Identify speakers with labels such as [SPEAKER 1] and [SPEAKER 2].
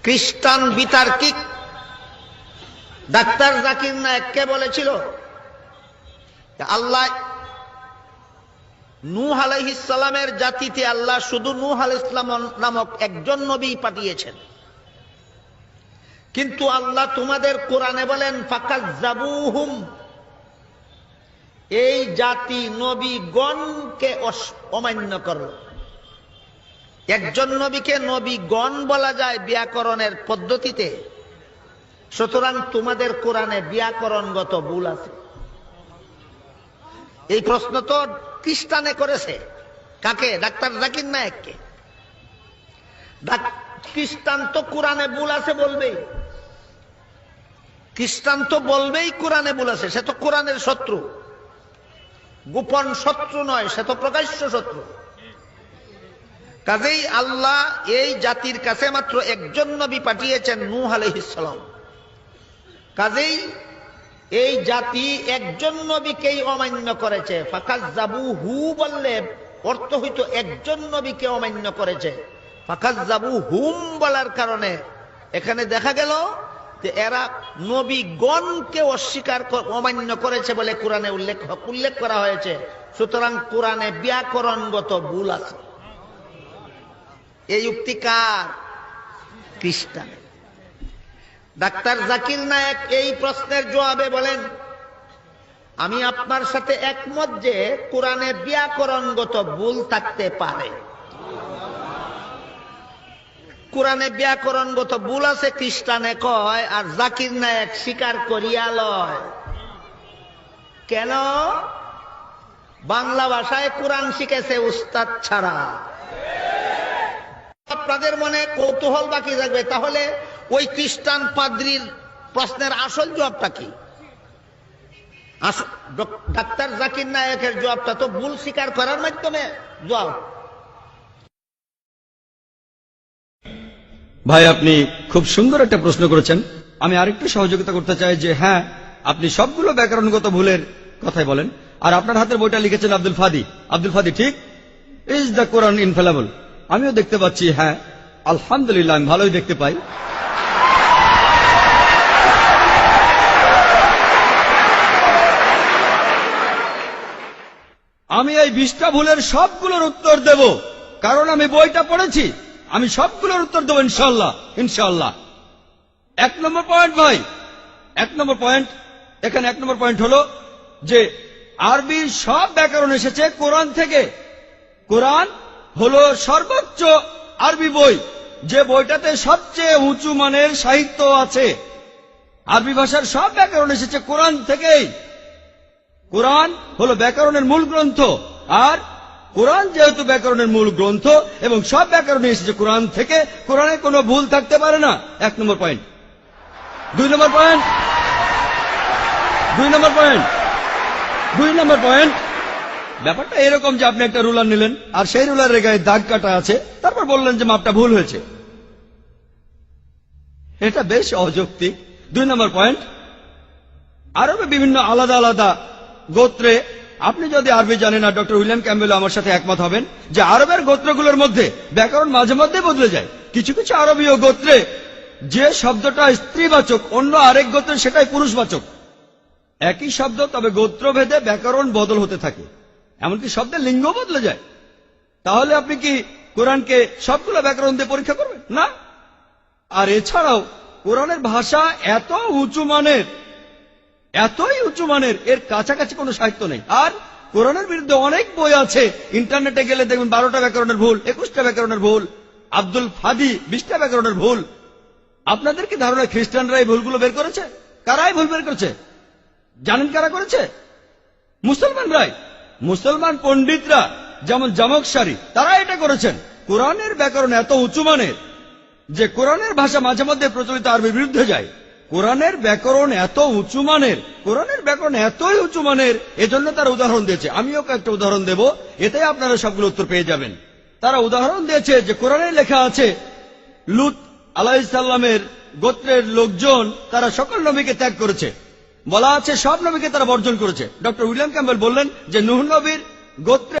[SPEAKER 1] খ্রিস্টান বিতার্কিক ডাক্তার জাকির নায়েককে বলেছিল আল্লাহ নূহ আলাইহিস সালামের জাতিতে আল্লাহ শুধু নূহ আলাইহিস সালাম নামক একজন নবী পাঠিয়েছেন, কিন্তু আল্লাহ তোমাদের কোরআনে বলেন ফাকাজ্জাবুহুম, এই জাতি নবীগণকে অমান্য করল। একজন নবীকে নবীগণ বলা যায় ব্যাকরণের পদ্ধতিতে, সুতরাং তোমাদের কোরআনে ব্যাকরণগত ভুল আছে। এই প্রশ্ন তো খ্রিস্টানে করেছে। কাকে? ডাক্তার জাকির নায়েককে। খ্রিস্টান তো কোরআনে ভুল আছে বলবেই, খ্রিস্টান তো বলবেই কোরআনে ভুল আছে। সে তো কোরআনের শত্রু, গোপন শত্রু নয়, সে তো প্রকাশ্য শত্রু। কাজেই আল্লাহ এই জাতির কাছে মাত্র একজন নবী পাঠিয়েছেন, নূহ আলাইহিস সালাম। কাজেই এই জাতি একজন নবীকেই অমান্য করেছে। ফাকাজ্জাবুহু বললে অর্থ হইতো একজন নবীকে অমান্য করেছে। ফাকাজ্জাবুহুম বলার কারণে এখানে দেখা গেল যে এরা নবীগণকে অস্বীকার অমান্য করেছে বলে কোরআনে উল্লেখ করা হয়েছে। সুতরাং কোরআনে ব্যাকরণগত ভুল আছে। এই উক্তি কার? খ্রিস্টান। ডাক্তার জাকির নায়েক এই প্রশ্নের জবাবে বলেন, আমি আপনার সাথে একমত যে কোরআনে ব্যাকরণগত ভুল থাকতে পারে। কোরআনে ব্যাকরণগত ভুল আছে খ্রিস্টানে কয়, আর জাকির নায়েক স্বীকার করিয়া লয়। কেন? বাংলা ভাষায় কোরআন শিখেছে উস্তাদ ছাড়া। আপনাদের মনে কৌতূহল বাকি থাকবে, তাহলে ওই খ্রিস্টান পাদ্রীর প্রশ্নের আসল জবাবটা কি? ডাক্তার জাকির নায়েকের জবাবটা তো ভুল স্বীকার করার মাধ্যমে জবাব।
[SPEAKER 2] ভাই, আপনি খুব সুন্দর একটা প্রশ্ন করেছেন। আমি আরেকটু সহযোগিতা করতে চাই যে হ্যাঁ, আপনি সবগুলো ব্যাকরণগত ভুলের কথাই বলেন। আর আপনার হাতের বইটা লিখেছেন আব্দুল ফাদি। আব্দুল ফাদি ঠিক, ইজ দ্য কোরআন ইনফেলেবল। আমিও দেখতে পাচ্ছি, হ্যাঁ আলহামদুলিল্লাহ, আমি ভালোই দেখতে পাই। আমি এই 20টা ভুলের সবগুলোর উত্তর দেব, কারণ আমি বইটা পড়েছি। আমি সবগুলোর উত্তর দেবো ইনশাআল্লাহ, ইনশাআল্লাহ। 1 নম্বর পয়েন্ট ভাই, 1 নম্বর পয়েন্ট, এখানে 1 নম্বর পয়েন্ট হলো যে আরবির সব ব্যাকরণ এসেছে কোরআন থেকে। কোরআন হলো সর্বোচ্চ আরবি বই, যে বইটাতে সবচেয়ে উঁচু মানের সাহিত্য আছে। আরবি ভাষার সব ব্যাকরণ এসেছে কোরআন থেকেই। কোরআন হলো ব্যাকরণের মূল গ্রন্থ, আর কোরআন যেহেতু ব্যাকরণের মূল গ্রন্থ এবং সব ব্যাকরণে এসেছে কোরআন থেকে, কোরআনে কোনো ভুল থাকতে পারে না। 1 নম্বর পয়েন্ট। 2 নম্বর পয়েন্ট, 2 নম্বর পয়েন্ট, 2 নম্বর পয়েন্ট। ব্যাপারটা এরকম যে আপনি একটা রুলার নিলেন, আর সেই রুলারের গায়ে দাগ কাটা আছে, তারপর বললেন যে মাপটা ভুল হয়েছে। এটা বেশ অযৌক্তিক। 2 নম্বর পয়েন্ট, আরবে বিভিন্ন আলাদা আলাদা গোত্রে, আপনি যদি আরবি জানেন, আর ডক্টর উইলিয়াম ক্যাম্বেল আমার সাথে একমত হবেন যে আরবের গোত্রগুলোর মধ্যে ব্যাকরণ মাঝে মধ্যে বদলে যায়। কিছু কিছু আরবীয় গোত্রে যে শব্দটা স্ত্রীবাচক, অন্য আরেক গোত্রে সেটাই পুরুষবাচক। একই শব্দ, তবে গোত্রভেদে ব্যাকরণ বদল হতে থাকে, এমনকি শব্দের লিঙ্গ বদলে যায়। তাহলে আপনি কি কোরআনকে সবগুলো ব্যাকরণ দিয়ে পরীক্ষা করবেন? না। আর এছাড়াও কোরআনের ভাষা এত উঁচু মানের, এতই উঁচু মানের, এর কাছাকাছি কোনো সাহিত্য নেই। আর কোরআনের বিরুদ্ধে অনেক বই আছে, ইন্টারনেটে গেলে দেখবেন 12টা ব্যাকরণের ভুল, 21টা ব্যাকরণের ভুল, আব্দুল ফাদি 20টা ব্যাকরণের ভুল। আপনাদের কি ধারণা খ্রিস্টানরা এই ভুলগুলো বের করেছে? কারাই ভুল বের করেছে? জানেন কারা করেছে? মুসলমানরাই। মুসলমান পণ্ডিতরা, যেমন জামকশারি, তারা এটা করেছেন। কোরআনের ব্যাকরণ এত উঁচু মানের যে কোরআনের ভাষা মাঝে মধ্যে প্রচলিত আরবির বিরুদ্ধে যায়। কোরআনের ব্যাকরণ এত উঁচু মানের, কোরআনের ব্যাকরণ এতই উঁচু মানের, এজন্য তারা উদাহরণ দিয়েছে। আমিও কয়েকটা উদাহরণ দেব, এতে আপনারা সবগুলো উত্তর পেয়ে যাবেন। তারা উদাহরণ দিয়েছে যে কোরআনে লেখা আছে লূত আলাইহিস সালামের গোত্রের লোকজন তারা সকল নবীকে ত্যাগ করেছে। বলা আছে সব নবীকে তারা বর্জন করেছে। ডক্টর উইলিয়াম ক্যাম্বেল বললেন যে নূহ নবীর গোত্রে